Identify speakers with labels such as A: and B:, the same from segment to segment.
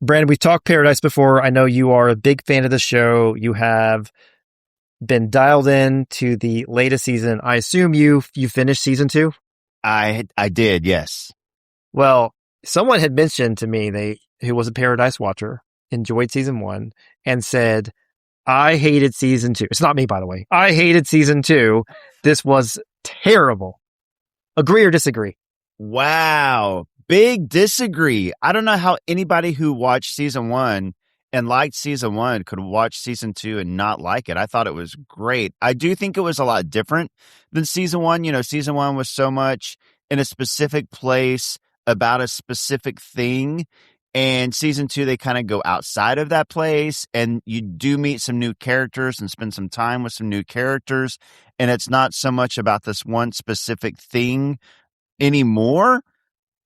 A: Brandon, we've talked Paradise before. I know you are a big fan of the show. You have been dialed in to the latest season. I assume you finished season 2?
B: I did, yes.
A: Well, someone had mentioned to me who was a Paradise watcher, enjoyed season 1, and said, I hated season 2. It's not me, by the way. I hated season 2. This was terrible. Agree or disagree?
B: Wow. Big disagree. I don't know how anybody who watched season 1 and liked season 1 could watch season 2 and not like it. I thought it was great. I do think it was a lot different than season 1. You know, season 1 was so much in a specific place about a specific thing. And season 2, they kind of go outside of that place, and you do meet some new characters and spend some time with some new characters. And it's not so much about this one specific thing anymore.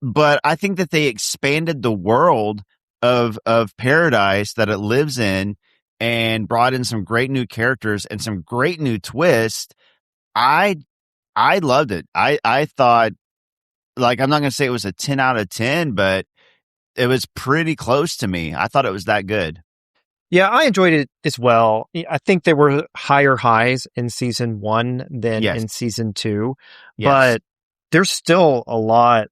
B: But I think that they expanded the world of Paradise that it lives in and brought in some great new characters and some great new twists. I loved it. I thought, like, I'm not going to say it was a 10 out of 10, but it was pretty close to me. I thought it was that good.
A: Yeah, I enjoyed it as well. I think there were higher highs in season 1 than in season 2, but there's still a lot.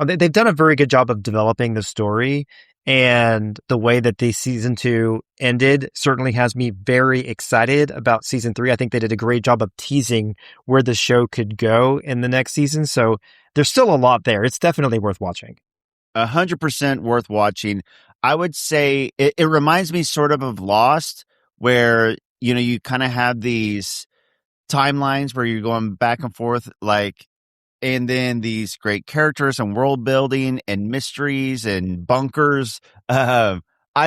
A: They've done a very good job of developing the story, and the way that the season 2 ended certainly has me very excited about season 3. I think they did a great job of teasing where the show could go in the next season. So there's still a lot there. It's definitely worth watching.
B: 100% worth watching. I would say it reminds me sort of Lost, where, you know, you kind of have these timelines where you're going back and forth, like, and then these great characters and world building and mysteries and bunkers. I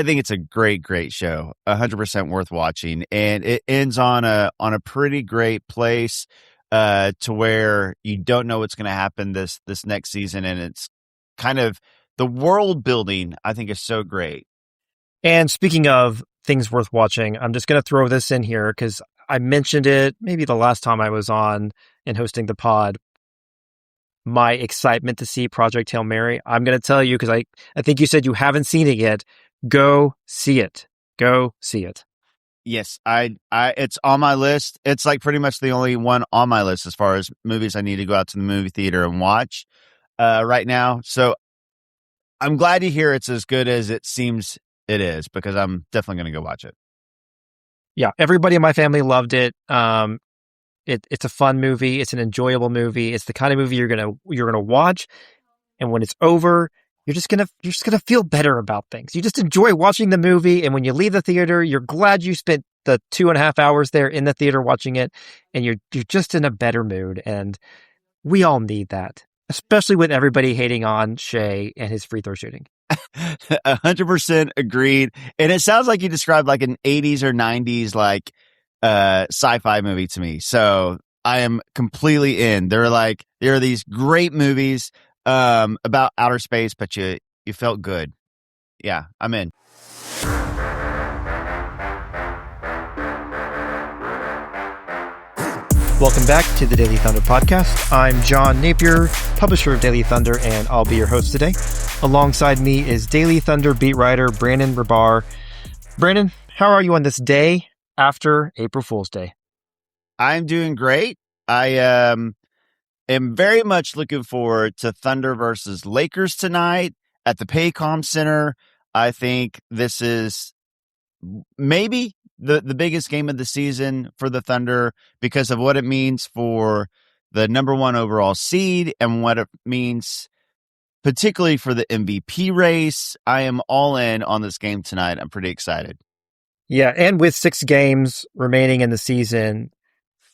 B: think it's a great, great show. 100% worth watching. And it ends on a pretty great place, to where you don't know what's going to happen this next season. And it's kind of the world building, I think, is so great.
A: And speaking of things worth watching, I'm just going to throw this in here because I mentioned it maybe the last time I was on and hosting the pod. My excitement to see Project Hail Mary. I'm going to tell you, because I think you said you haven't seen it yet. Go see it. Go see it.
B: Yes, I it's on my list. It's like pretty much the only one on my list as far as movies I need to go out to the movie theater and watch right now. So I'm glad to hear it's as good as it seems it is, because I'm definitely going to go watch it.
A: Yeah, everybody in my family loved it. It's a fun movie. It's an enjoyable movie. It's the kind of movie you're gonna watch, and when it's over, you're just gonna feel better about things. You just enjoy watching the movie, and when you leave the theater, you're glad you spent the 2.5 hours there in the theater watching it, and you're just in a better mood. And we all need that, especially with everybody hating on Shai and his free throw shooting.
B: 100% agreed. And it sounds like you described like an 80s or 90s like sci-fi movie to me. So I am completely in. There are these great movies about outer space, but you felt good. Yeah, I'm in.
A: Welcome back to the Daily Thunder podcast. I'm John Napier, publisher of Daily Thunder, and I'll be your host today. Alongside me is Daily Thunder beat writer Brandon Rahbar. Brandon, how are you on this day after April Fool's Day?
B: I'm doing great. I am very much looking forward to Thunder versus Lakers tonight at the Paycom Center. I think this is maybe the biggest game of the season for the Thunder because of what it means for the number 1 overall seed and what it means particularly for the MVP race. I am all in on this game tonight. I'm pretty excited.
A: Yeah, and with 6 games remaining in the season,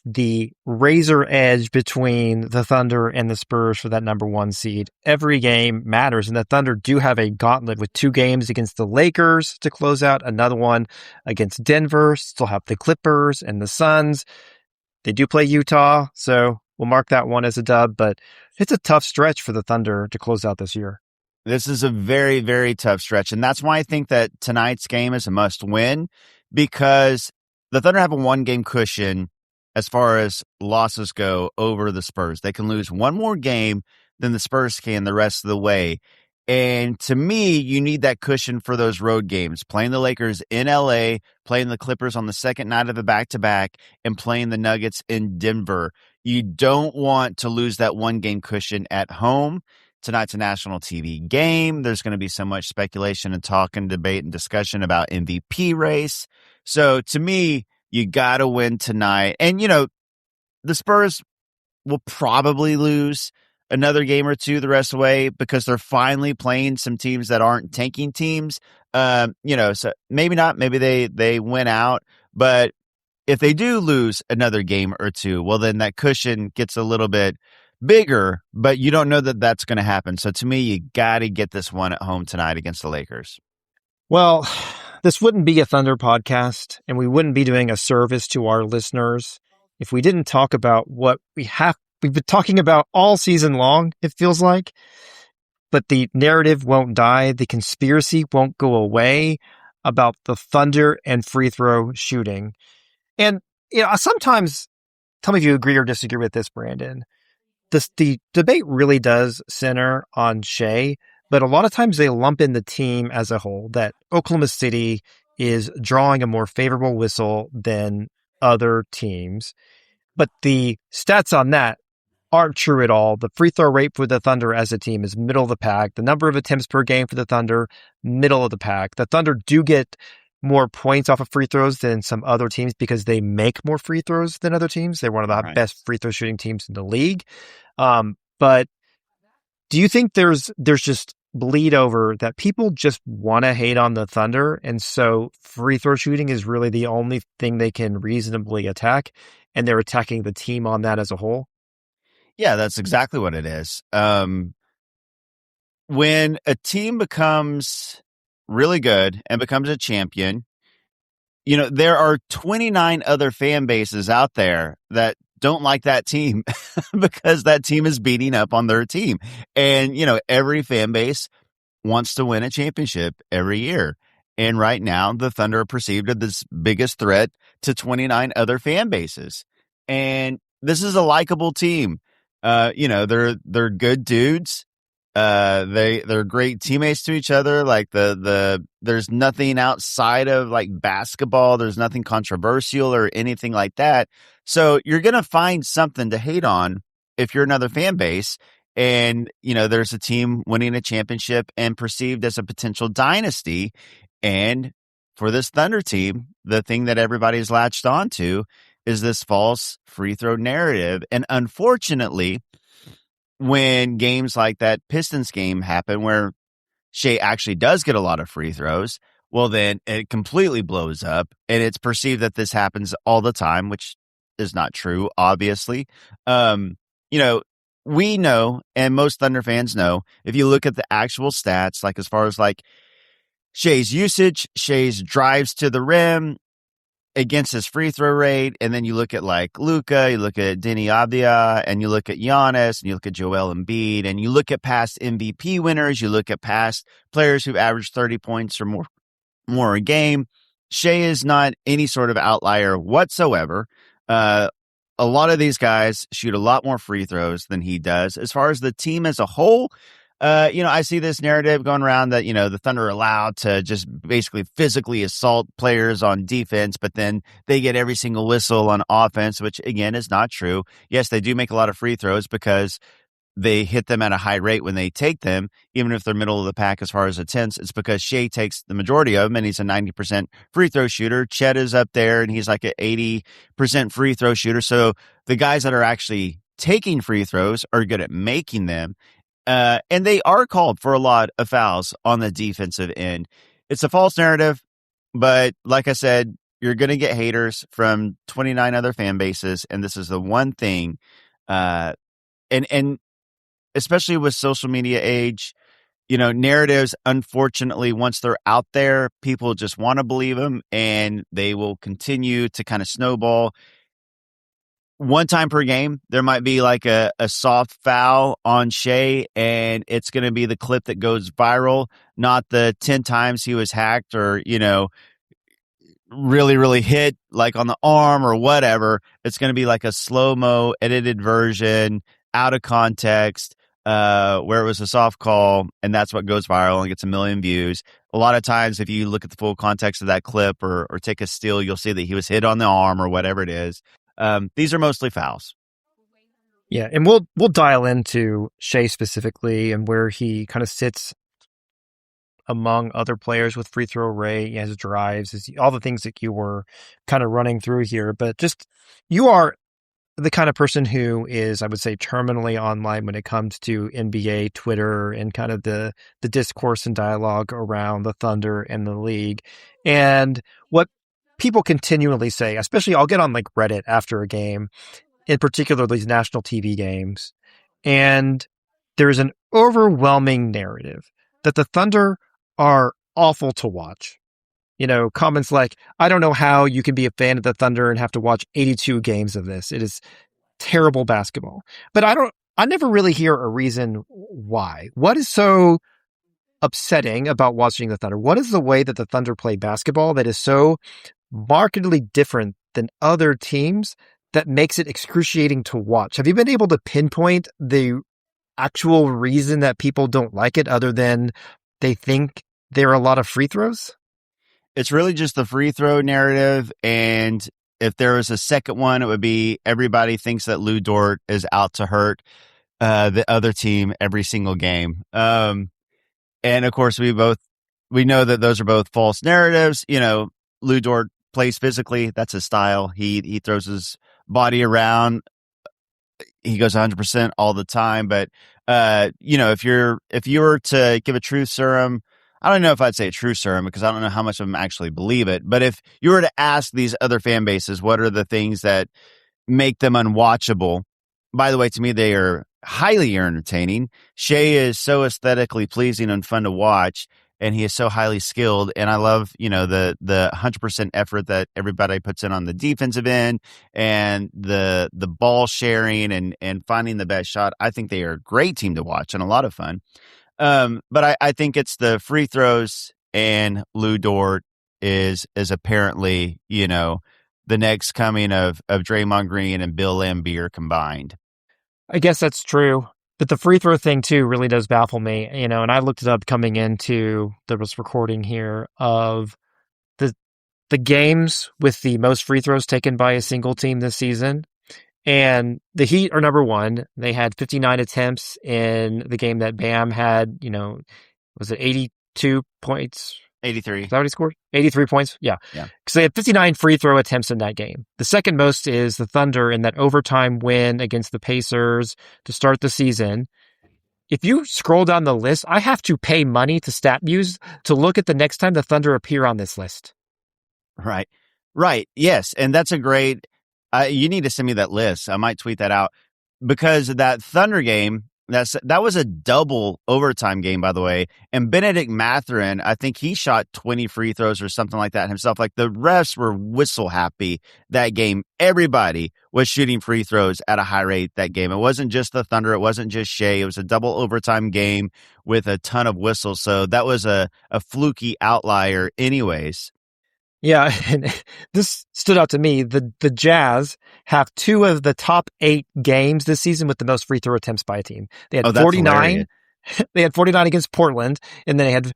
A: the razor edge between the Thunder and the Spurs for that number 1 seed, every game matters. And the Thunder do have a gauntlet with 2 games against the Lakers to close out, another one against Denver, still have the Clippers and the Suns. They do play Utah, so we'll mark that one as a dub, but it's a tough stretch for the Thunder to close out this year.
B: This is a very, very tough stretch, and that's why I think that tonight's game is a must-win, because the Thunder have a 1-game cushion as far as losses go over the Spurs. They can lose one more game than the Spurs can the rest of the way. And to me, you need that cushion for those road games, playing the Lakers in LA, playing the Clippers on the second night of the back-to-back, and playing the Nuggets in Denver. You don't want to lose that one-game cushion at home. Tonight's a national TV game. There's going to be so much speculation and talk and debate and discussion about MVP race. So to me, you got to win tonight. And, the Spurs will probably lose another game or two the rest of the way because they're finally playing some teams that aren't tanking teams. So maybe not. Maybe they win out. But if they do lose another game or two, well, then that cushion gets a little bit bigger, but you don't know that that's going to happen. So to me, you got to get this one at home tonight against the Lakers.
A: Well, this wouldn't be a Thunder podcast, and we wouldn't be doing a service to our listeners if we didn't talk about what we've been talking about all season long, it feels like. But the narrative won't die. The conspiracy won't go away about the Thunder and free throw shooting. And sometimes, tell me if you agree or disagree with this, Brandon. The debate really does center on Shai, but a lot of times they lump in the team as a whole, that Oklahoma City is drawing a more favorable whistle than other teams. But the stats on that aren't true at all. The free throw rate for the Thunder as a team is middle of the pack. The number of attempts per game for the Thunder, middle of the pack. The Thunder do get more points off of free throws than some other teams because they make more free throws than other teams. They're one of the best free throw shooting teams in the league. But do you think there's just bleed over that people just want to hate on the Thunder, and so free throw shooting is really the only thing they can reasonably attack, and they're attacking the team on that as a whole?
B: Yeah, that's exactly what it is. When a team becomes really good and becomes a champion, there are 29 other fan bases out there that don't like that team because that team is beating up on their team. And, every fan base wants to win a championship every year. And right now, the Thunder are perceived as this biggest threat to 29 other fan bases. And this is a likable team. They're good dudes. They're great teammates to each other. Like there's nothing outside of like basketball. There's nothing controversial or anything like that. So you're going to find something to hate on if you're another fan base. And, there's a team winning a championship and perceived as a potential dynasty. And for this Thunder team, the thing that everybody's latched onto is this false free throw narrative. And unfortunately, when games like that Pistons game happen where Shai actually does get a lot of free throws, well, then it completely blows up. And it's perceived that this happens all the time, which is not true, obviously. We know, and most Thunder fans know, if you look at the actual stats, like as far as like Shai's usage, Shai's drives to the rim against his free throw rate, and then you look at like Luka, you look at Deni Avdija, and you look at Giannis, and you look at Joel Embiid, and you look at past MVP winners, you look at past players who've averaged 30 points or more a game. Shai is not any sort of outlier whatsoever. A lot of these guys shoot a lot more free throws than he does. As far as the team as a whole, I see this narrative going around that, the Thunder are allowed to just basically physically assault players on defense, but then they get every single whistle on offense, which again is not true. Yes, they do make a lot of free throws because they hit them at a high rate when they take them, even if they're middle of the pack as far as attempts. It's because Shai takes the majority of them, and he's a 90% free throw shooter. Chet is up there, and he's like an 80% free throw shooter. So the guys that are actually taking free throws are good at making them. And they are called for a lot of fouls on the defensive end. It's a false narrative, but like I said, you're going to get haters from 29 other fan bases, and this is the one thing. And especially with social media age, narratives, unfortunately, once they're out there, people just want to believe them, and they will continue to kind of snowball. One time per game, there might be like a soft foul on Shai, and it's going to be the clip that goes viral, not the 10 times he was hacked or, really, really hit like on the arm or whatever. It's going to be like a slow-mo edited version, out of context. where it was a soft call, and that's what goes viral and gets a million views. A lot of times, if you look at the full context of that clip or take a steal, you'll see that he was hit on the arm or whatever it is. These are mostly fouls.
A: Yeah, and we'll dial into Shai specifically and where he kind of sits among other players with free throw rate, he has drives, all the things that you were kind of running through here. But just you are the kind of person who is, I would say, terminally online when it comes to NBA Twitter and kind of the discourse and dialogue around the Thunder and the league. And what people continually say, especially I'll get on like Reddit after a game, in particular these national TV games, and there's an overwhelming narrative that the Thunder are awful to watch. You know, comments like, I don't know how you can be a fan of the Thunder and have to watch 82 games of this. It is terrible basketball. But I never really hear a reason why. What is so upsetting about watching the Thunder? What is the way that the Thunder play basketball that is so markedly different than other teams that makes it excruciating to watch? Have you been able to pinpoint the actual reason that people don't like it other than they think there are a lot of free throws?
B: It's really just the free throw narrative. And if there was a second one, it would be everybody thinks that Lou Dort is out to hurt the other team every single game. And of course, we know that those are both false narratives. You know, Lou Dort plays physically. That's his style. He throws his body around. He goes 100% all the time. But, you know, if you were to give a truth serum, I don't know if I'd say a true serum because I don't know how much of them actually believe it. But if you were to ask these other fan bases, what are the things that make them unwatchable? By the way, to me, they are highly entertaining. Shai is so aesthetically pleasing and fun to watch, and he is so highly skilled. And I love, you know, the 100% effort that everybody puts in on the defensive end and the ball sharing and finding the best shot. I think they are a great team to watch and a lot of fun. But I think it's the free throws, and Lou Dort is apparently, you know, the next coming of Draymond Green and Bill Laimbeer combined.
A: I guess that's true. But the free throw thing too really does baffle me, you know, and I looked it up coming into this recording here of the games with the most free throws taken by a single team this season. And the Heat are number one. They had 59 attempts in the game that Bam had, you know, was it 82 points?
B: 83.
A: Is that what he scored? 83 points? Yeah.
B: Yeah.
A: Because they had 59 free throw attempts in that game. The second most is the Thunder in that overtime win against the Pacers to start the season. If you scroll down the list, I have to pay money to StatMuse to look at the next time the Thunder appear on this list.
B: Right. Right. Yes. And that's a great... you need to send me that list. I might tweet that out because that Thunder game, that was a double overtime game, by the way. And Benedict Mathurin, I think he shot 20 free throws or something like that himself. Like the refs were whistle happy that game. Everybody was shooting free throws at a high rate that game. It wasn't just the Thunder. It wasn't just Shai. It was a double overtime game with a ton of whistles. So that was a fluky outlier anyways.
A: Yeah, and this stood out to me. The Jazz have two of the top 8 games this season with the most free throw attempts by a team. They had 49. They had 49 against Portland, and then they had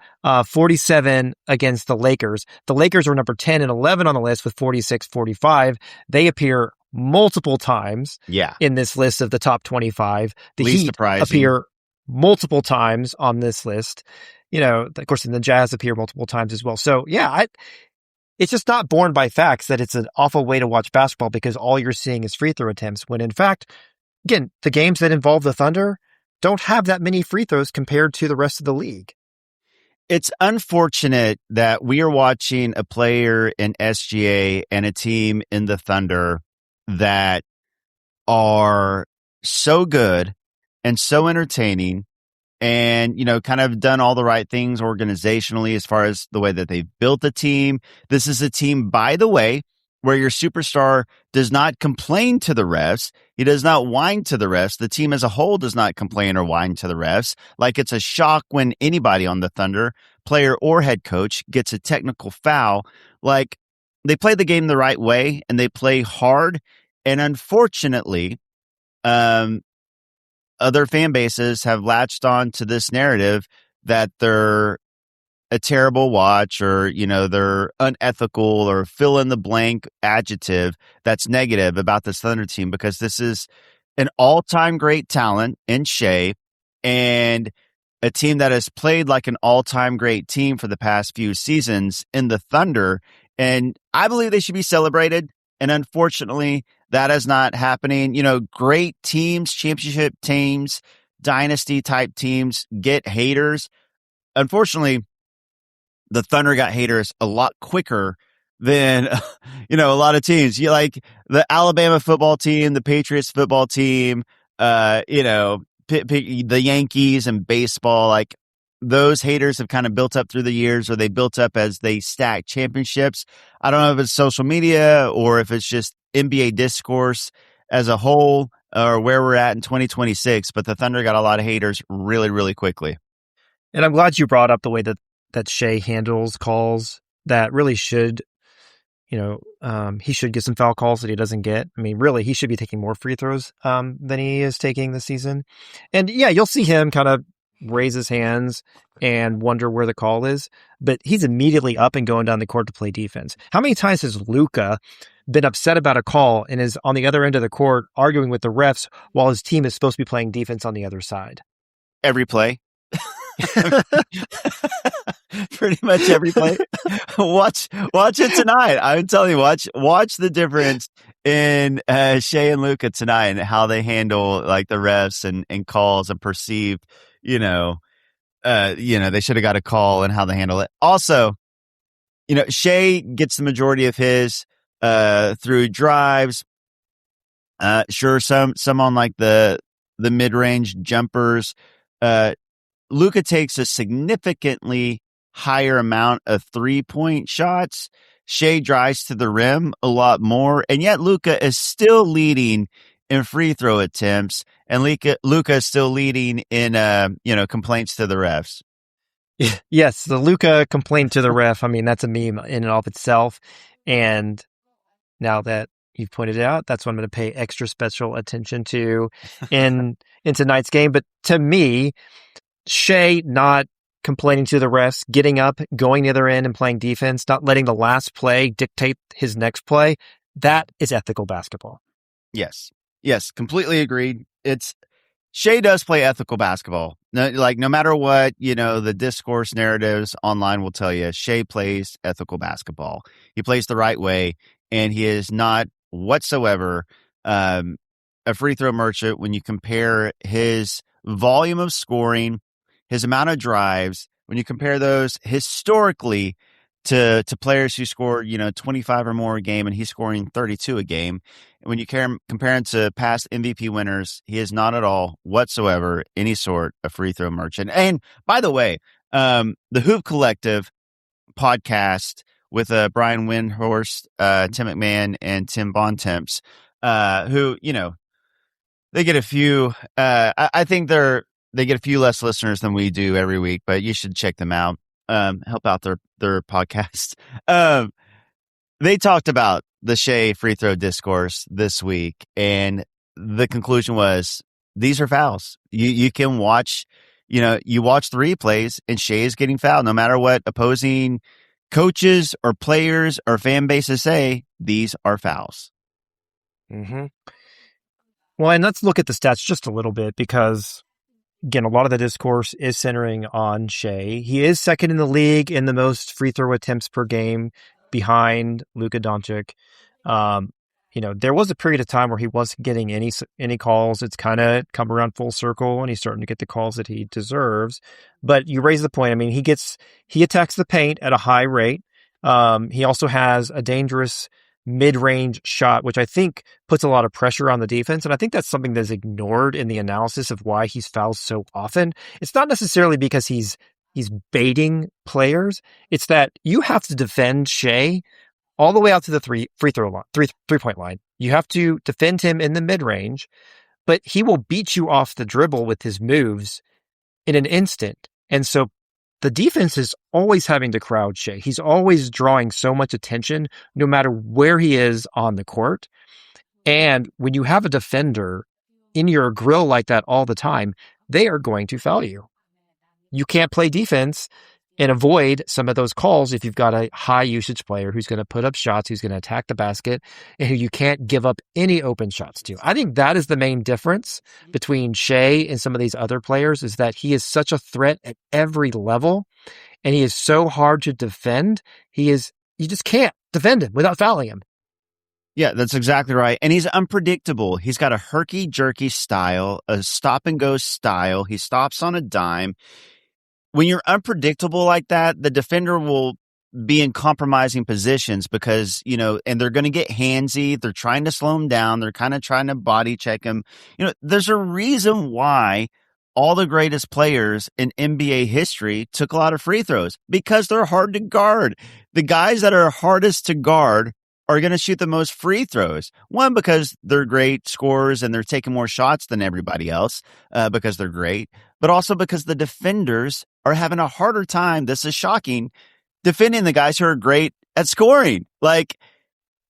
A: 47 against the Lakers. The Lakers were number 10 and 11 on the list with 46-45. They appear multiple times in this list of the top 25. The
B: Least
A: Heat
B: surprising.
A: appear multiple times on this list. You know, of course, and the Jazz appear multiple times as well. So, yeah, it's just not borne by facts that it's an awful way to watch basketball because all you're seeing is free throw attempts when in fact, again, the games that involve the Thunder don't have that many free throws compared to the rest of the league.
B: It's unfortunate that we are watching a player in SGA and a team in the Thunder that are so good and so entertaining and, you know, kind of done all the right things organizationally as far as the way that they've built the team. This is a team, by the way, where your superstar does not complain to the refs. He does not whine to the refs. The team as a whole does not complain or whine to the refs. Like it's a shock when anybody on the Thunder, player or head coach, gets a technical foul. Like they play the game the right way and they play hard. And unfortunately, other fan bases have latched on to this narrative that they're a terrible watch, or, you know, they're unethical, or fill in the blank adjective that's negative about this Thunder team, because this is an all-time great talent in Shai, and a team that has played like an all-time great team for the past few seasons in the Thunder. And I believe they should be celebrated. And unfortunately, that is not happening. You know, great teams, championship teams, dynasty type teams get haters. Unfortunately, the Thunder got haters a lot quicker than, you know, a lot of teams. You like the Alabama football team, the Patriots football team, you know, the Yankees and baseball. Like, those haters have kind of built up through the years, or they built up as they stack championships. I don't know if it's social media or if it's just NBA discourse as a whole, or where we're at in 2026, but the Thunder got a lot of haters really, really quickly.
A: And I'm glad you brought up the way that Shai handles calls that really should, you know, he should get some foul calls that he doesn't get. I mean, really, he should be taking more free throws than he is taking this season. And yeah, you'll see him kind of raise his hands and wonder where the call is, but he's immediately up and going down the court to play defense. How many times has Luka been upset about a call and is on the other end of the court arguing with the refs while his team is supposed to be playing defense on the other side?
B: Every play. Pretty much every play. Watch it tonight. I'm telling you, watch the difference in Shai and Luka tonight, and how they handle like the refs and calls and perceived, you know, they should have got a call, and how they handle it. Also, you know, Shai gets the majority of his through drives. Sure, some on like the mid-range jumpers. Luka takes a significantly higher amount of 3-point shots. Shai drives to the rim a lot more, and yet Luka is still leading in free throw attempts, and Luka is still leading in complaints to the refs.
A: Yes, the Luka complaint to the ref. I mean, that's a meme in and of itself. And now that you've pointed it out, that's what I'm going to pay extra special attention to in tonight's game. But to me, Shai not complaining to the refs, getting up, going the other end and playing defense, not letting the last play dictate his next play, that is ethical basketball.
B: Yes, completely agreed. Shai does play ethical basketball. No matter what, you know, the discourse narratives online will tell you, Shai plays ethical basketball. He plays the right way, and he is not whatsoever a free throw merchant when you compare his volume of scoring, his amount of drives, when you compare those historically to players who score, 25 or more a game, and he's scoring 32 a game. And when you compare him to past MVP winners, he is not at all whatsoever any sort of free throw merchant. And by the way, the Hoop Collective podcast with Brian Windhorst, Tim McMahon, and Tim Bontemps, who, they get a few, I think they get a few less listeners than we do every week, but you should check them out. Help out their podcast. They talked about the Shai free throw discourse this week, and the conclusion was these are fouls. You can watch, you watch the replays, and Shai is getting fouled no matter what opposing coaches or players or fan bases say. These are fouls.
A: Mm-hmm. Well, and let's look at the stats just a little bit, because again, a lot of the discourse is centering on Shai. He is second in the league in the most free throw attempts per game, behind Luka Doncic. There was a period of time where he wasn't getting any calls. It's kind of come around full circle, and he's starting to get the calls that he deserves. But you raise the point. I mean, he attacks the paint at a high rate. He also has a dangerous mid-range shot, which I think puts a lot of pressure on the defense. And I think that's something that's ignored in the analysis of why he's fouled so often. It's not necessarily because he's baiting players. It's that you have to defend Shai all the way out to the three-point line. You have to defend him in the mid-range, but he will beat you off the dribble with his moves in an instant. And so the defense is always having to crowd Shai. He's always drawing so much attention, no matter where he is on the court. And when you have a defender in your grill like that all the time, they are going to foul you. You can't play defense and avoid some of those calls if you've got a high usage player who's going to put up shots, who's going to attack the basket, and who you can't give up any open shots to. I think that is the main difference between Shai and some of these other players, is that he is such a threat at every level, and he is so hard to defend. You just can't defend him without fouling him.
B: Yeah, that's exactly right. And he's unpredictable. He's got a herky-jerky style, a stop-and-go style. He stops on a dime. When you're unpredictable like that, the defender will be in compromising positions because, and they're going to get handsy. They're trying to slow him down. They're kind of trying to body check him. There's a reason why all the greatest players in NBA history took a lot of free throws, because they're hard to guard. The guys that are hardest to guard are going to shoot the most free throws. One, because they're great scorers and they're taking more shots than everybody else because they're great, but also because the defenders are having a harder time, this is shocking, defending the guys who are great at scoring. Like,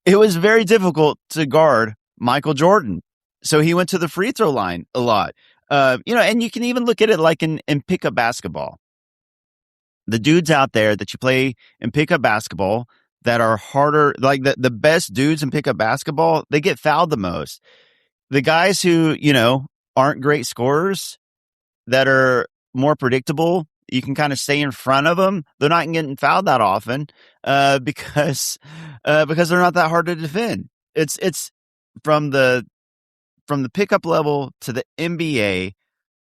B: it was very difficult to guard Michael Jordan. So he went to the free throw line a lot. And you can even look at it like in pickup basketball. The dudes out there that you play in pickup basketball that are harder, like the best dudes in pickup basketball, they get fouled the most. The guys who, aren't great scorers, that are more predictable, you can kind of stay in front of them. They're not getting fouled that often because they're not that hard to defend. It's from the pickup level to the NBA,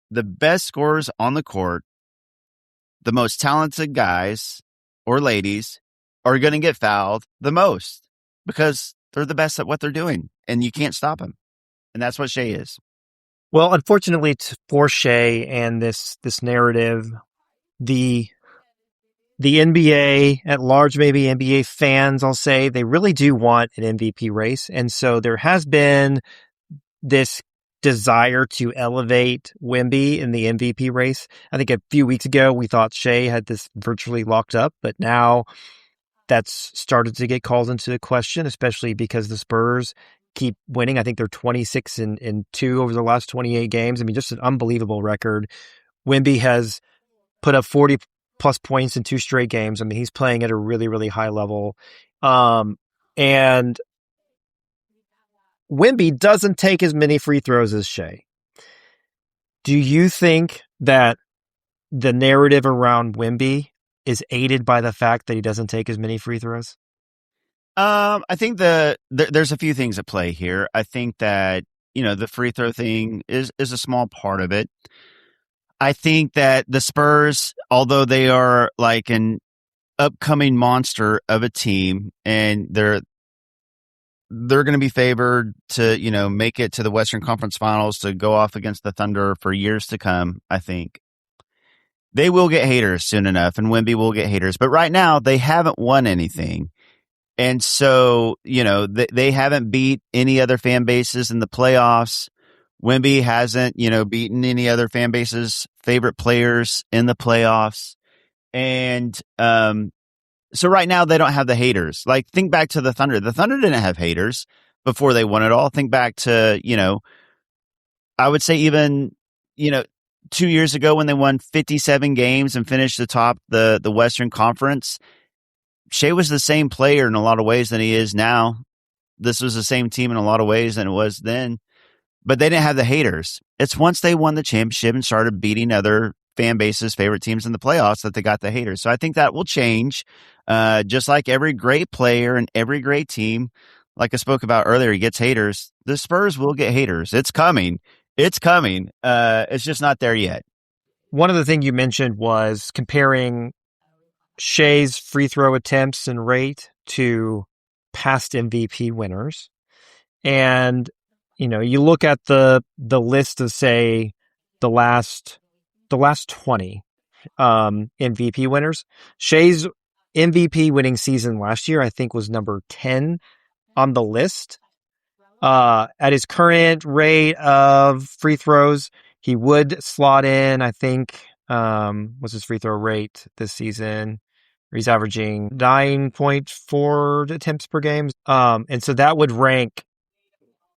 B: the best scorers on the court, the most talented guys or ladies are going to get fouled the most because they're the best at what they're doing, and you can't stop them. And that's what Shai is.
A: Well, unfortunately for Shai and this narrative, the NBA at large, maybe NBA fans, I'll say, they really do want an MVP race. And so there has been this desire to elevate Wemby in the MVP race. I think a few weeks ago, we thought Shai had this virtually locked up, but now that's started to get called into question, especially because the Spurs keep winning. I think they're 26-2 over the last 28 games. I mean, just an unbelievable record. Wemby has put up 40 plus points in 2 straight games. I mean, he's playing at a really, really high level. And Wemby doesn't take as many free throws as Shai. Do you think that the narrative around Wemby is aided by the fact that he doesn't take as many free throws?
B: I think there's a few things at play here. I think that, the free throw thing is a small part of it. I think that the Spurs, although they are like an upcoming monster of a team, and they're going to be favored to, make it to the Western Conference Finals, to go off against the Thunder for years to come, I think they will get haters soon enough, and Wemby will get haters. But right now, they haven't won anything. And so, they haven't beat any other fan bases in the playoffs. Wemby hasn't, beaten any other fan bases' favorite players in the playoffs. And so right now, they don't have the haters. Like, think back to the Thunder. The Thunder didn't have haters before they won it all. Think back to, I would say even, 2 years ago when they won 57 games and finished atop the Western Conference. Shai was the same player in a lot of ways than he is now. This was the same team in a lot of ways than it was then, but they didn't have the haters. It's once they won the championship and started beating other fan bases' favorite teams in the playoffs that they got the haters. So I think that will change. Just like every great player and every great team, like I spoke about earlier, he gets haters. The Spurs will get haters. It's coming. It's coming. It's just not there yet.
A: One of the things you mentioned was comparing Shai's free throw attempts and rate to past MVP winners. And, you look at the list of, say, the last 20 MVP winners. Shai's MVP winning season last year, I think, was number 10 on the list. At his current rate of free throws, he would slot in, I think, what's his free throw rate this season? He's averaging 9.4 attempts per game. And so that would rank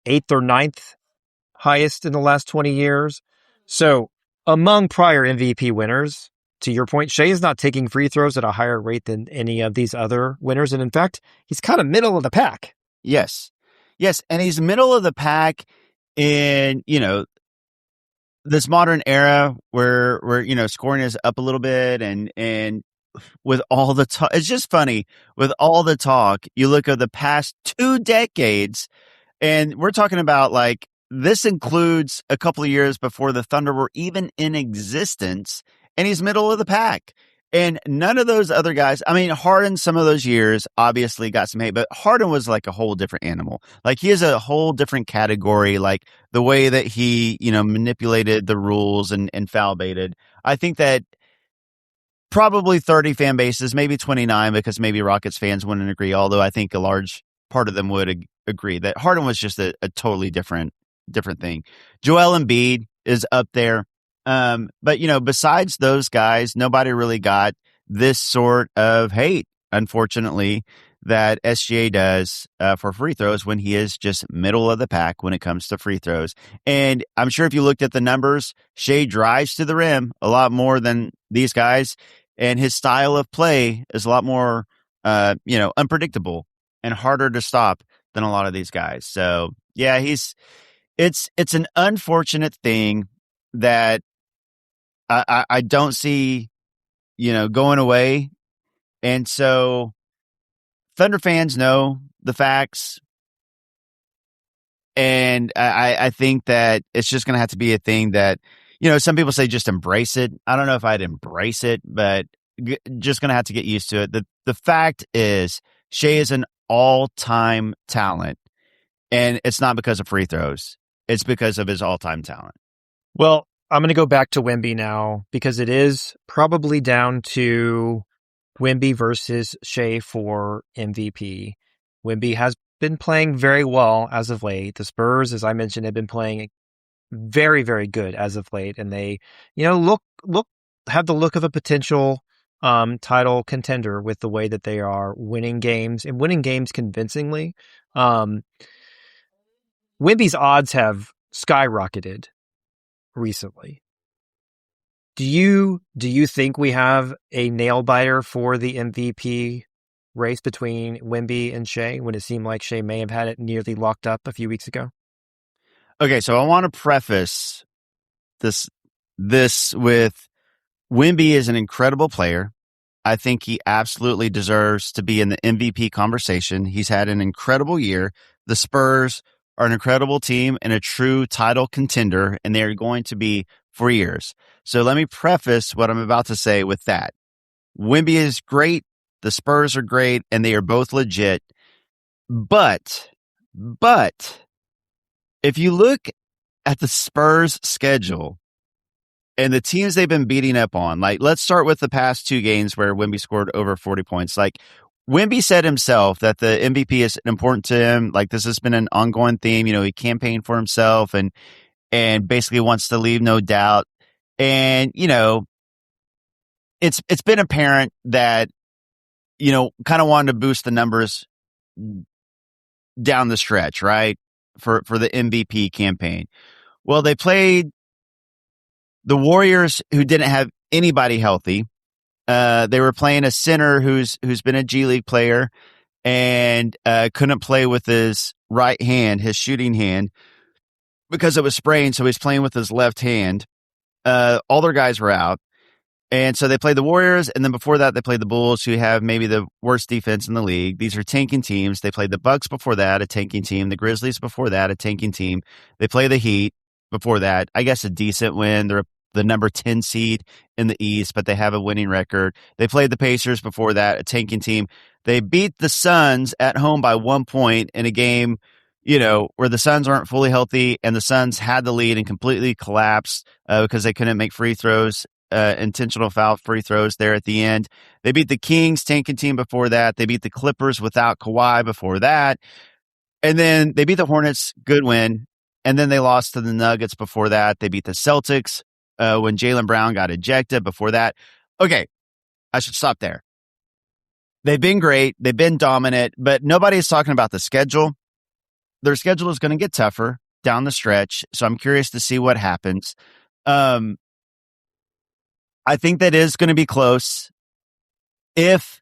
A: 8th or 9th highest in the last 20 years. So among prior MVP winners, to your point, Shai is not taking free throws at a higher rate than any of these other winners. And in fact, he's kind of middle of the pack.
B: Yes. Yes. And he's middle of the pack in, this modern era where scoring is up a little bit and with all the talk, it's just funny with all the talk. You look at the past 2 decades, and we're talking about like this includes a couple of years before the Thunder were even in existence, and he's middle of the pack. And none of those other guys, I mean, Harden, some of those years obviously got some hate, but Harden was like a whole different animal. Like he is a whole different category, like the way that he, manipulated the rules and foul baited. I think that probably 30 fan bases, maybe 29, because maybe Rockets fans wouldn't agree, although I think a large part of them would agree that Harden was just a totally different thing. Joel Embiid is up there. But besides those guys, nobody really got this sort of hate, unfortunately, that SGA does for free throws when he is just middle of the pack when it comes to free throws. And I'm sure if you looked at the numbers, Shai drives to the rim a lot more than these guys, and his style of play is a lot more, unpredictable and harder to stop than a lot of these guys. So yeah, it's an unfortunate thing that I don't see, going away. And so Thunder fans know the facts. And I think that it's just going to have to be a thing that, some people say just embrace it. I don't know if I'd embrace it, but just going to have to get used to it. The fact is, Shai is an all-time talent. And it's not because of free throws. It's because of his all-time talent.
A: Well, I'm going to go back to Wemby now because it is probably down to Wemby versus Shai for MVP. Wemby has been playing very well as of late. The Spurs, as I mentioned, have been playing very, very good as of late, and they, have the look of a potential title contender with the way that they are winning games and winning games convincingly. Wemby's odds have skyrocketed recently. Do you think we have a nail biter for the MVP race between Wemby and Shai when it seemed like Shai may have had it nearly locked up a few weeks ago?
B: Okay, so I want to preface this with Wemby is an incredible player. I think he absolutely deserves to be in the MVP conversation. He's had an incredible year. The Spurs are an incredible team and a true title contender, and they're going to be for years. So let me preface what I'm about to say with that. Wemby is great. The Spurs are great, and they are both legit. But if you look at the Spurs schedule and the teams they've been beating up on, like let's start with the past 2 games where Wemby scored over 40 points. Like Wemby said himself that the MVP is important to him. Like this has been an ongoing theme. He campaigned for himself and basically wants to leave no doubt. And, it's been apparent that, kind of wanted to boost the numbers down the stretch, right? For the MVP campaign. Well, they played the Warriors who didn't have anybody healthy. They were playing a center who's been a G League player and couldn't play with his right hand, his shooting hand, because it was sprained. So he's playing with his left hand. All their guys were out. And so they played the Warriors, and then before that, they played the Bulls, who have maybe the worst defense in the league. These are tanking teams. They played the Bucks before that, a tanking team. The Grizzlies before that, a tanking team. They play the Heat before that. I guess a decent win. They're the number 10 seed in the East, but they have a winning record. They played the Pacers before that, a tanking team. They beat the Suns at home by 1 point in a game, where the Suns aren't fully healthy, and the Suns had the lead and completely collapsed because they couldn't make free throws. Intentional foul free throws there at the end. They beat the Kings tanking team before that. They beat the Clippers without Kawhi before that. And then they beat the Hornets, good win. And then they lost to the Nuggets before that. They beat the Celtics when Jaylen Brown got ejected before that. Okay, I should stop there. They've been great. They've been dominant, but nobody's talking about the schedule. Their schedule is going to get tougher. down the stretch. So I'm curious to see what happens. I think that is going to be close. If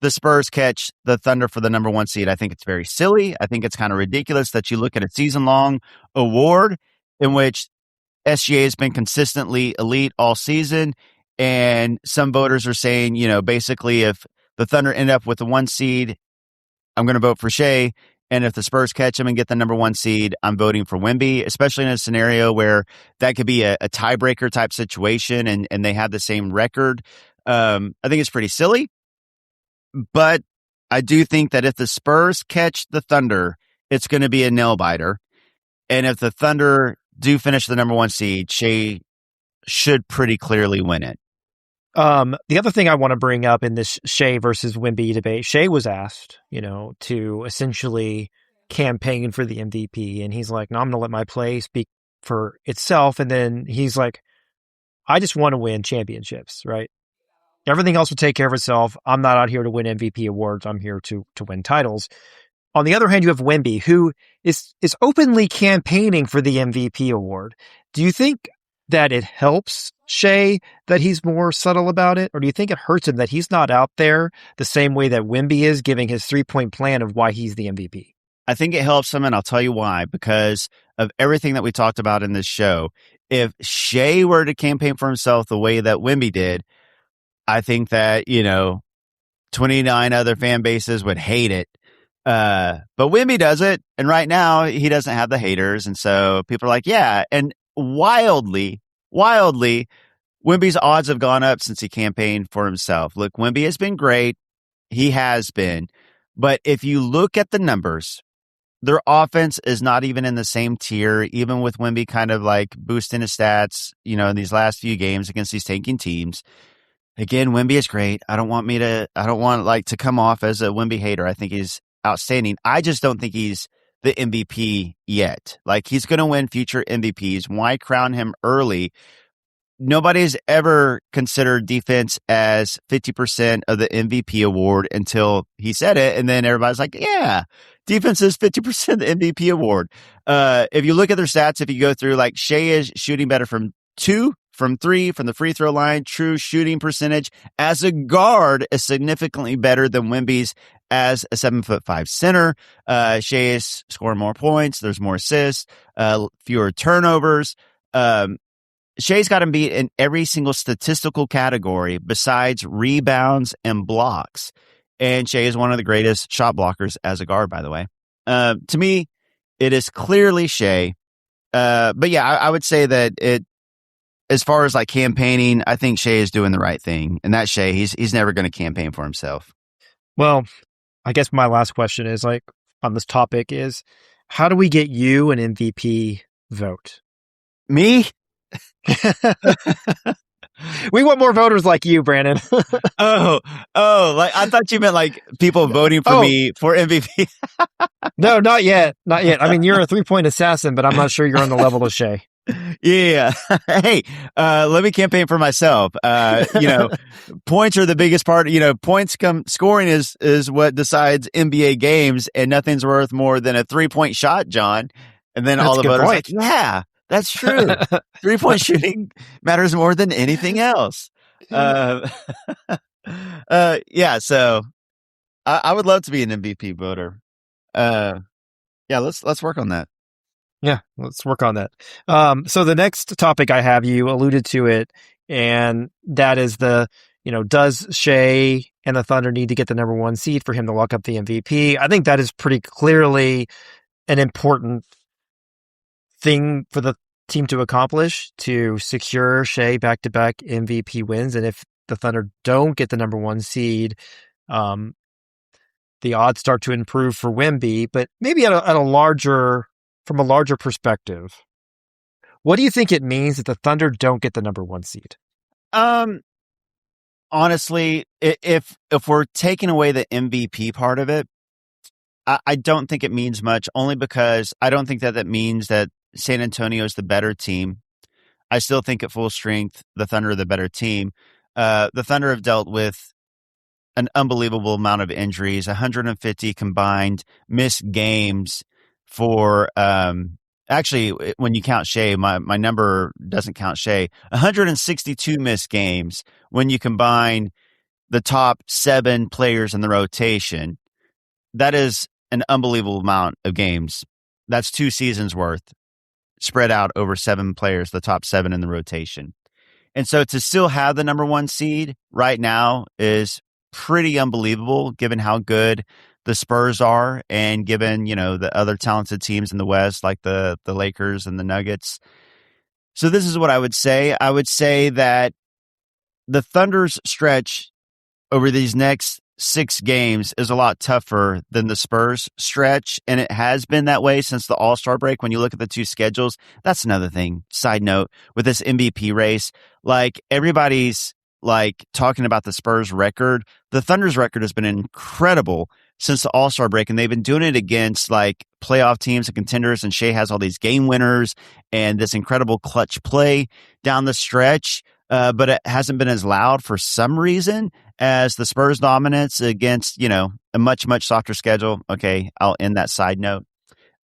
B: the Spurs catch the Thunder for the number one seed, I think it's very silly. I think it's kind of ridiculous that you look at a season-long award in which SGA has been consistently elite all season, and some voters are saying, basically if the Thunder end up with the one seed, I'm going to vote for Shai, and if the Spurs catch him and get the number one seed, I'm voting for Wemby, especially in a scenario where that could be a tiebreaker type situation and they have the same record. I think it's pretty silly, but I do think that if the Spurs catch the Thunder, it's going to be a nail biter. And if the Thunder do finish the number one seed, Shai should pretty clearly win it.
A: The other thing I want to bring up in this Shai versus Wemby debate, Shai was asked, to essentially campaign for the MVP. And he's like, no, I'm going to let my play speak for itself. And then he's like, I just want to win championships, right? Everything else will take care of itself. I'm not out here to win MVP awards. I'm here to win titles. On the other hand, you have Wemby, who is openly campaigning for the MVP award. Do you think that it helps Shai that he's more subtle about it? Or do you think it hurts him that he's not out there the same way that Wemby is, giving his 3-point plan of why he's the MVP?
B: I think it helps him, and I'll tell you why. Because of everything that we talked about in this show, if Shai were to campaign for himself the way that Wemby did, I think that, 29 other fan bases would hate it. But Wemby does it, and right now he doesn't have the haters, and so people are like, yeah. And wildly, Wemby's odds have gone up since he campaigned for himself. Look, Wemby has been great. He has been. But if you look at the numbers, their offense is not even in the same tier, even with Wemby kind of like boosting his stats, in these last few games against these tanking teams. Again, Wemby is great. I don't want to come off as a Wemby hater. I think he's outstanding. I just don't think he's the MVP yet. Like, he's going to win future MVPs. Why crown him early? Nobody's ever considered defense as 50% of the MVP award until he said it. And then everybody's like, yeah, defense is 50% of the MVP award. If you look at their stats, if you go through, like, Shai is shooting better from 2, from 3, from the free throw line. True shooting percentage as a guard is significantly better than Wemby's as a 7'5" center. Shai is scoring more points. There's more assists, fewer turnovers. Shai's got him beat in every single statistical category besides rebounds and blocks. And Shai is one of the greatest shot blockers as a guard, by the way. To me, it is clearly Shai. But yeah, I would say that as far as like campaigning, I think Shai is doing the right thing. And that Shai, he's never going to campaign for himself.
A: Well, I guess my last question is, like, on this topic is, how do we get you an MVP vote?
B: Me?
A: We want more voters like you, Brandon.
B: Oh, like, I thought you meant like people voting for me for MVP.
A: No, not yet. Not yet. I mean, you're a 3-point assassin, but I'm not sure you're on the level of Shai.
B: Yeah. Hey, let me campaign for myself. Points are the biggest part. Scoring is what decides NBA games, and nothing's worth more than a 3-point shot, John. And then all the voters are like, yeah, that's true. 3-point shooting matters more than anything else. Yeah. So I would love to be an MVP voter. Yeah, let's work on that.
A: Yeah, let's work on that. So the next topic I have, you alluded to it, and that is does Shai and the Thunder need to get the number one seed for him to lock up the MVP? I think that is pretty clearly an important thing for the team to accomplish, to secure Shai back-to-back MVP wins. And if the Thunder don't get the number one seed, the odds start to improve for Wemby, but maybe from a larger perspective. What do you think it means that the Thunder don't get the number one seed?
B: Honestly, if we're taking away the MVP part of it, I don't think it means much, only because I don't think that means that San Antonio is the better team. I still think at full strength, the Thunder are the better team. The Thunder have dealt with an unbelievable amount of injuries, 150 combined missed games for Actually, when you count Shai, my number doesn't count Shai. 162 missed games when you combine the top 7 players in the rotation. That is an unbelievable amount of games. That's 2 seasons worth spread out over 7 players, the top 7 in the rotation. And so to still have the number 1 seed right now is pretty unbelievable given how good the Spurs are and given, the other talented teams in the West like the Lakers and the Nuggets. So this is what I would say. I would say that the Thunder's stretch over these next 6 games is a lot tougher than the Spurs stretch, and it has been that way since the All-Star break. When you look at the 2 schedules, that's another thing. Side note, with this MVP race, like everybody's like talking about the Spurs record. The Thunder's record has been incredible since the All-Star break, and they've been doing it against like playoff teams and contenders, and Shai has all these game winners and this incredible clutch play down the stretch. But it hasn't been as loud for some reason as the Spurs dominance against, a much, much softer schedule. Okay, I'll end that side note.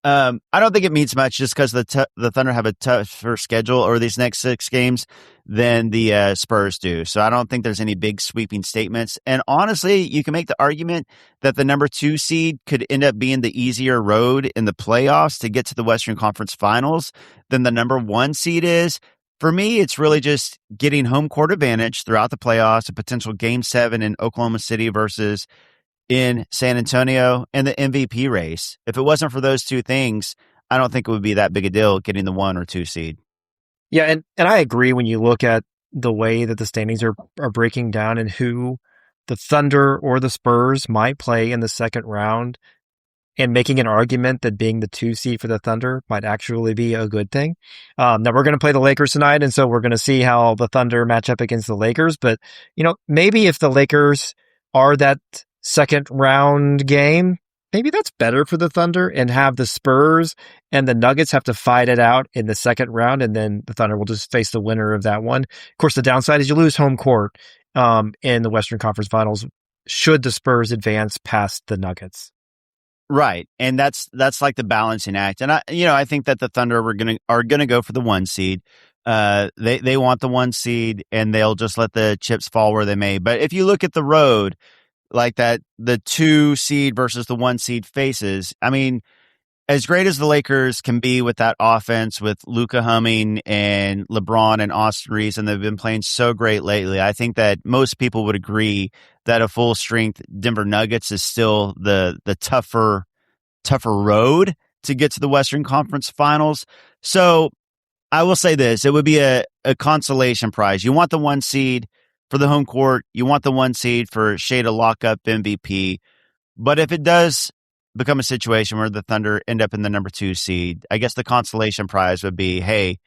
B: I don't think it means much just because the Thunder have a tougher schedule over these next 6 games than the Spurs do. So I don't think there's any big sweeping statements. And honestly, you can make the argument that the number 2 seed could end up being the easier road in the playoffs to get to the Western Conference Finals than the number 1 seed is. For me, it's really just getting home court advantage throughout the playoffs, a potential Game 7 in Oklahoma City versus in San Antonio, and the MVP race. If it wasn't for those 2 things, I don't think it would be that big a deal getting the 1 or 2 seed.
A: Yeah, and I agree when you look at the way that the standings are breaking down and who the Thunder or the Spurs might play in the second round, and making an argument that being the 2 seed for the Thunder might actually be a good thing. Now we're going to play the Lakers tonight, and so we're going to see how the Thunder match up against the Lakers. But, maybe if the Lakers are that second round game, maybe that's better for the Thunder, and have the Spurs and the Nuggets have to fight it out in the second round, and then the Thunder will just face the winner of that one. Of course, the downside is you lose home court in the Western Conference Finals should the Spurs advance past the Nuggets.
B: Right. And that's like the balancing act. And I think that the Thunder are gonna go for the 1 seed. They want the 1 seed, and they'll just let the chips fall where they may. But if you look at the road, like that, the 2 seed versus the 1 seed faces, I mean, as great as the Lakers can be with that offense, with Luka humming and LeBron and Austin Reeves, and they've been playing so great lately, I think that most people would agree that a full strength Denver Nuggets is still the tougher road to get to the Western Conference Finals. So I will say this, it would be a consolation prize. You want the 1 seed for the home court. You want the 1 seed for Shai to lock up MVP. But if it does become a situation where the Thunder end up in the number 2 seed, I guess the consolation prize would be, hey,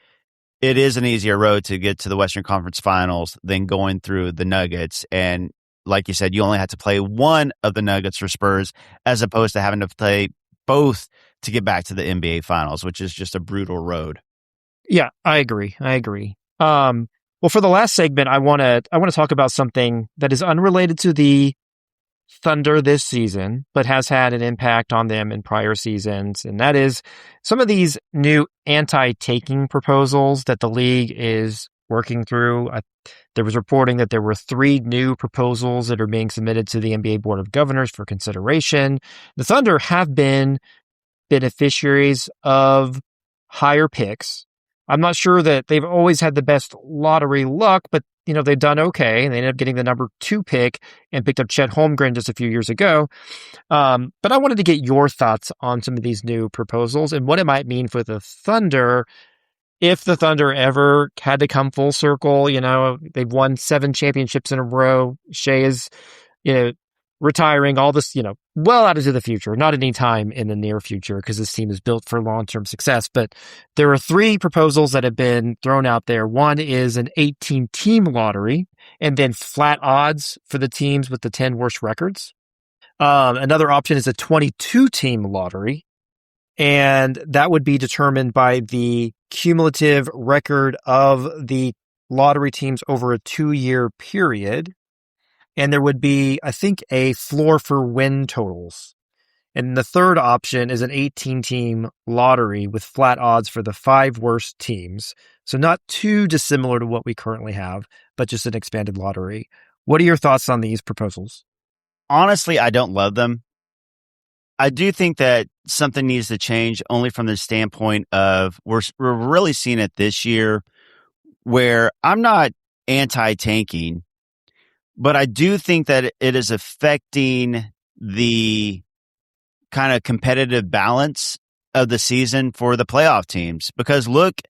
B: it is an easier road to get to the Western Conference Finals than going through the Nuggets. And like you said, you only have to play one of the Nuggets or Spurs as opposed to having to play both to get back to the NBA Finals, which is just a brutal road.
A: Yeah, I agree. Well, for the last segment, I want to talk about something that is unrelated to the Thunder this season, but has had an impact on them in prior seasons, and that is some of these new anti-taking proposals that the league is working through. There was reporting that there were 3 new proposals that are being submitted to the NBA Board of Governors for consideration. The Thunder have been beneficiaries of higher picks. I'm not sure that they've always had the best lottery luck, but they've done okay, and they ended up getting the number 2 pick and picked up Chet Holmgren just a few years ago. But I wanted to get your thoughts on some of these new proposals and what it might mean for the Thunder if the Thunder ever had to come full circle. They've won 7 championships in a row. Shai is, retiring, all this, well out into the future, not any time in the near future, because this team is built for long-term success. But there are 3 proposals that have been thrown out there. One is an 18-team lottery, and then flat odds for the teams with the 10 worst records. Another option is a 22-team lottery, and that would be determined by the cumulative record of the lottery teams over a 2-year period. And there would be, I think, a floor for win totals. And the third option is an 18-team lottery with flat odds for the 5 worst teams. So not too dissimilar to what we currently have, but just an expanded lottery. What are your thoughts on these proposals?
B: Honestly, I don't love them. I do think that something needs to change only from the standpoint of we're really seeing it this year where I'm not anti-tanking, but I do think that it is affecting the kind of competitive balance of the season for the playoff teams. Because look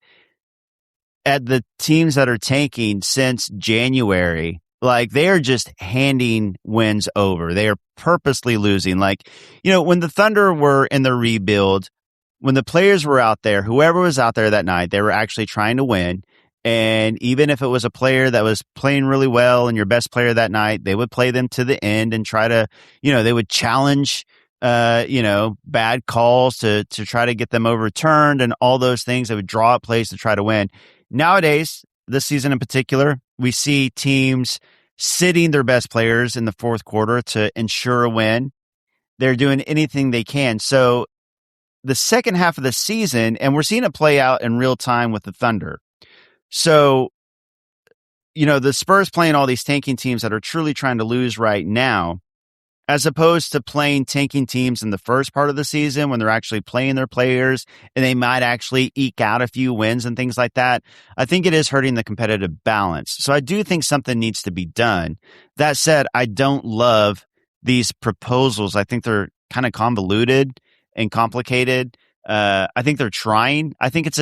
B: at the teams that are tanking since January. Like, they are just handing wins over. They are purposely losing. Like, when the Thunder were in the rebuild, when the players were out there, whoever was out there that night, they were actually trying to win. And even if it was a player that was playing really well and your best player that night, they would play them to the end and try to, they would challenge, bad calls to try to get them overturned and all those things. They would draw up plays to try to win. Nowadays, this season in particular, we see teams sitting their best players in the fourth quarter to ensure a win. They're doing anything they can. So the second half of the season, and we're seeing it play out in real time with the Thunder. So, the Spurs playing all these tanking teams that are truly trying to lose right now, as opposed to playing tanking teams in the first part of the season when they're actually playing their players and they might actually eke out a few wins and things like that. I think it is hurting the competitive balance. So I do think something needs to be done. That said, I don't love these proposals. I think they're kind of convoluted and complicated. I think they're trying. I think it's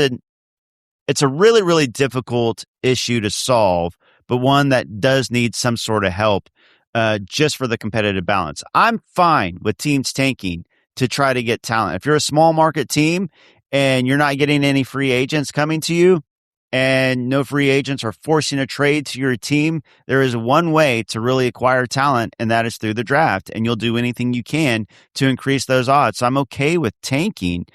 B: a really, really difficult issue to solve, but one that does need some sort of help. Just for the competitive balance. I'm fine with teams tanking to try to get talent. If you're a small market team and you're not getting any free agents coming to you and no free agents are forcing a trade to your team, there is one way to really acquire talent, and that is through the draft. And you'll do anything you can to increase those odds. So I'm okay with tanking.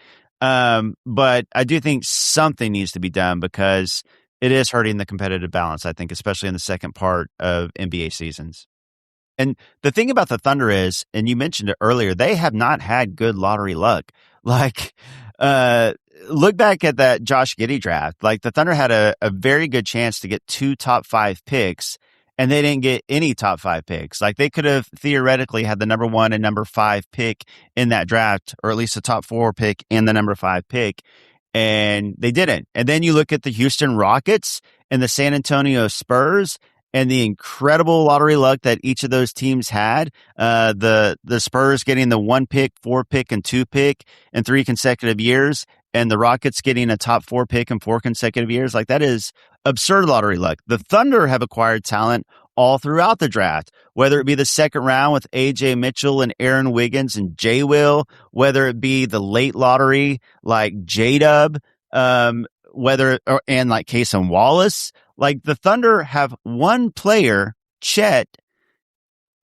B: But I do think something needs to be done because it is hurting the competitive balance, I think, especially in the second part of NBA seasons. And the thing about the Thunder is, and you mentioned it earlier, they have not had good lottery luck. Like, look back at that Josh Giddey draft. Like, the Thunder had a very good chance to get 2 top 5 picks, and they didn't get any top 5 picks. Like, they could have theoretically had the number 1 and number 5 pick in that draft, or at least a top 4 pick and the number 5 pick, and they didn't. And then you look at the Houston Rockets and the San Antonio Spurs, and the incredible lottery luck that each of those teams had, the Spurs getting the 1 pick, 4 pick, and 2 pick in 3 consecutive years, and the Rockets getting a top 4 pick in 4 consecutive years. Like, that is absurd lottery luck. The Thunder have acquired talent all throughout the draft, whether it be the second round with A.J. Mitchell and Aaron Wiggins and J. Will, whether it be the late lottery like J-Dub, and like Cason Wallace. Like, the Thunder have one player, Chet,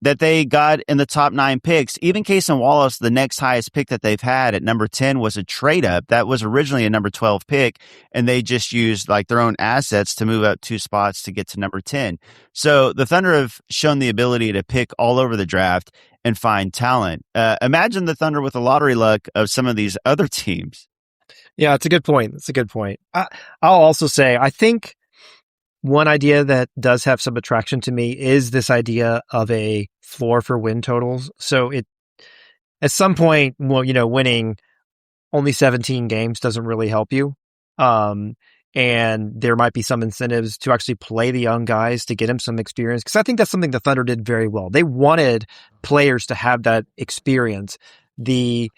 B: that they got in the top 9 picks. Even Cason Wallace, the next highest pick that they've had at number 10 was a trade up. That was originally a number 12 pick, and they just used like their own assets to move up 2 spots to get to number 10. So the Thunder have shown the ability to pick all over the draft and find talent. Imagine the Thunder with the lottery luck of some of these other teams.
A: Yeah, it's a good point. It's a good point. I'll also say, I think one idea that does have some attraction to me is this idea of a floor for win totals. So at some point, winning only 17 games doesn't really help you. And there might be some incentives to actually play the young guys to get them some experience. Because I think that's something the Thunder did very well. They wanted players to have that experience. The,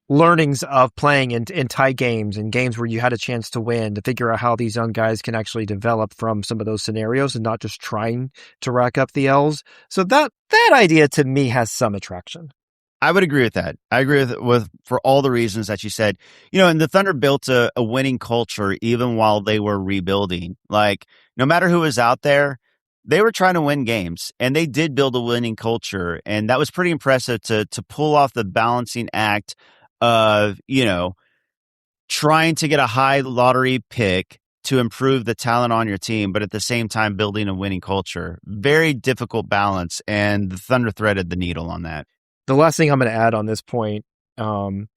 A: learnings of playing in tight games and games where you had a chance to win, to figure out how these young guys can actually develop from some of those scenarios and not just trying to rack up the L's. So that idea to me has some attraction.
B: I would agree with that. I agree with for all the reasons that you said. And the Thunder built a winning culture even while they were rebuilding. Like, no matter who was out there, they were trying to win games, and they did build a winning culture. And that was pretty impressive to pull off the balancing act of, trying to get a high lottery pick to improve the talent on your team, but at the same time building a winning culture. Very difficult balance, and the Thunder threaded the needle on that.
A: the last thing I'm going to add on this point, and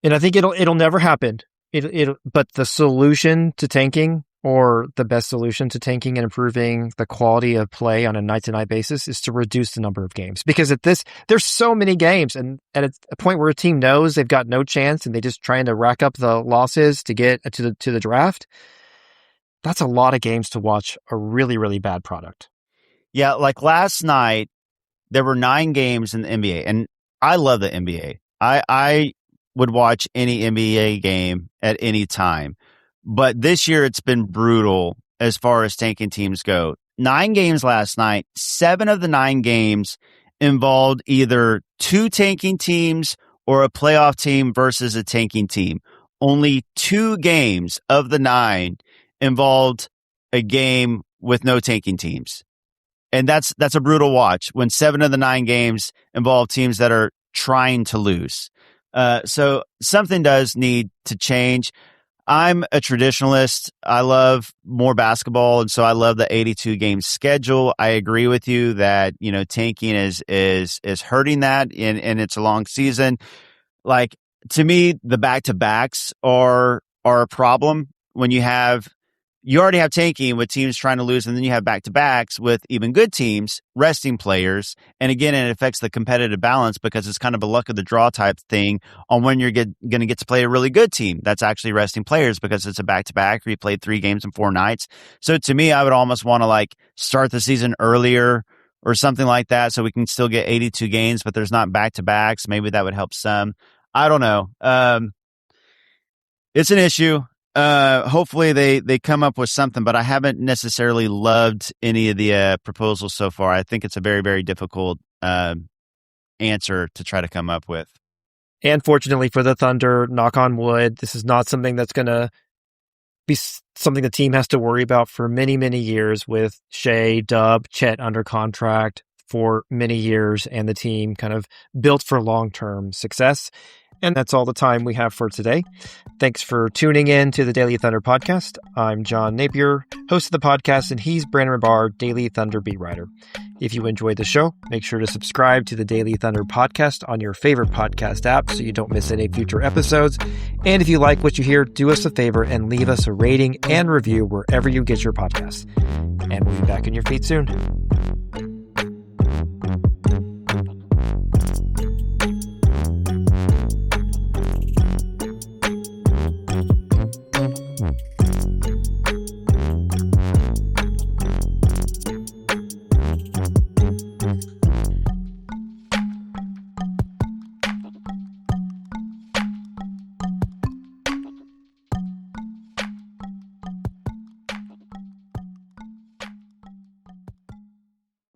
A: I think it'll never happen. But the solution to tanking, or the best solution to tanking and improving the quality of play on a night-to-night basis, is to reduce the number of games. Because there's so many games, and at a point where a team knows they've got no chance and they're just trying to rack up the losses to get to the draft, that's a lot of games to watch a really, really bad product.
B: Yeah, like last night, there were 9 games in the NBA, and I love the NBA. I would watch any NBA game at any time. But this year it's been brutal as far as tanking teams go. 9 games last night, 7 of the 9 games involved either 2 tanking teams or a playoff team versus a tanking team. Only 2 games of the 9 involved a game with no tanking teams. And that's a brutal watch when 7 of the 9 games involve teams that are trying to lose. So something does need to change. I'm a traditionalist. I love more basketball, and so I love the 82 game schedule. I agree with you that, tanking is hurting that, and it's a long season. Like, to me, the back-to-backs are a problem when you already have tanking with teams trying to lose, and then you have back-to-backs with even good teams resting players. And again, it affects the competitive balance because it's kind of a luck of the draw type thing on when you're going to get to play a really good team that's actually resting players, because it's a back-to-back or you played 3 games in 4 nights. So to me, I would almost want to start the season earlier or something like that, so we can still get 82 games, but there's not back-to-backs. Maybe that would help some. I don't know. It's an issue. Hopefully they come up with something, but I haven't necessarily loved any of the proposals so far. I think it's a very, very difficult answer to try to come up with.
A: And fortunately for the Thunder, knock on wood, this is not something that's going to be something the team has to worry about for many, many years, with Shai, Dub, Chet under contract for many years, and the team kind of built for long-term success. And that's all the time we have for today. Thanks for tuning in to the Daily Thunder podcast. I'm John Napier, host of the podcast, and he's Brandon Rahbar, Daily Thunder beat writer. If you enjoyed the show, make sure to subscribe to the Daily Thunder podcast on your favorite podcast app so you don't miss any future episodes. And if you like what you hear, do us a favor and leave us a rating and review wherever you get your podcasts. And we'll be back in your feed soon.